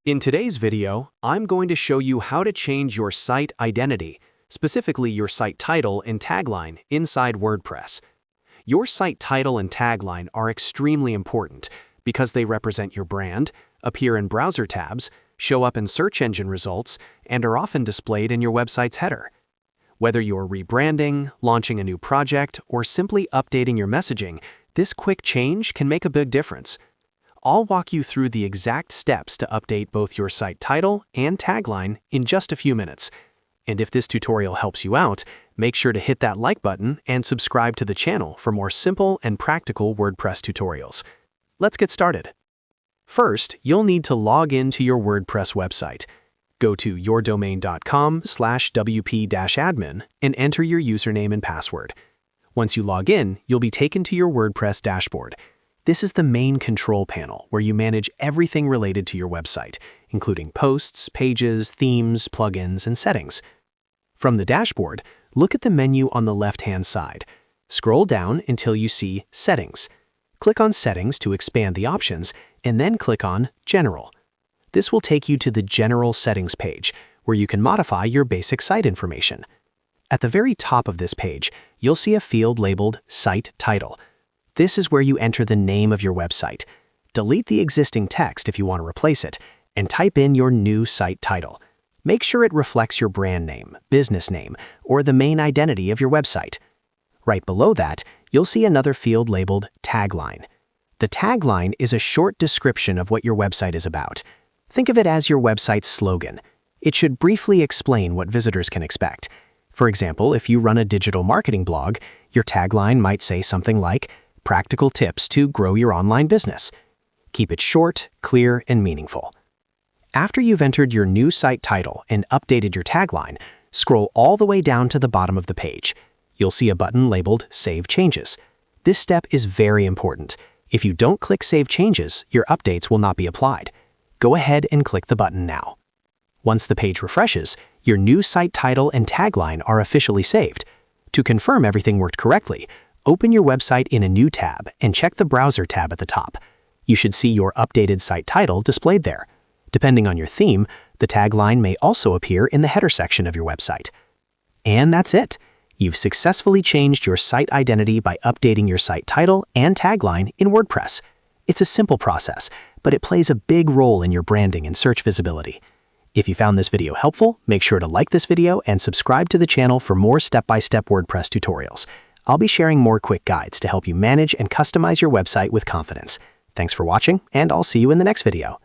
In today's video, I'm going to show you how to change your site identity, specifically your site title and tagline inside WordPress. Your site title and tagline are extremely important because they represent your brand, appear in browser tabs, show up in search engine results, and are often displayed in your website's header. Whether you're rebranding, launching a new project, or simply updating your messaging, this quick change can make a big difference. I'll walk you through the exact steps to update both your site title and tagline in just a few minutes. And if this tutorial helps you out, make sure to hit that like button and subscribe to the channel for more simple and practical WordPress tutorials. Let's get started. First, you'll need to log in to your WordPress website. Go to yourdomain.com/wp-admin and enter your username and password. Once you log in, you'll be taken to your WordPress dashboard. This is the main control panel where you manage everything related to your website, including posts, pages, themes, plugins, and settings. From the dashboard, look at the menu on the left-hand side. Scroll down until you see Settings. Click on Settings to expand the options, and then click on General. This will take you to the General Settings page, where you can modify your basic site information. At the very top of this page, you'll see a field labeled Site Title. This is where you enter the name of your website. Delete the existing text if you want to replace it, and type in your new site title. Make sure it reflects your brand name, business name, or the main identity of your website. Right below that, you'll see another field labeled Tagline. The tagline is a short description of what your website is about. Think of it as your website's slogan. It should briefly explain what visitors can expect. For example, if you run a digital marketing blog, your tagline might say something like, "Practical tips to grow your online business." Keep it short, clear, and meaningful. After you've entered your new site title and updated your tagline, scroll all the way down to the bottom of the page. You'll see a button labeled Save Changes. This step is very important. If you don't click Save Changes, your updates will not be applied. Go ahead and click the button now. Once the page refreshes, your new site title and tagline are officially saved. To confirm everything worked correctly, open your website in a new tab and check the Browser tab at the top. You should see your updated site title displayed there. Depending on your theme, the tagline may also appear in the header section of your website. And that's it. You've successfully changed your site identity by updating your site title and tagline in WordPress. It's a simple process, but it plays a big role in your branding and search visibility. If you found this video helpful, make sure to like this video and subscribe to the channel for more step-by-step WordPress tutorials. I'll be sharing more quick guides to help you manage and customize your website with confidence. Thanks for watching, and I'll see you in the next video.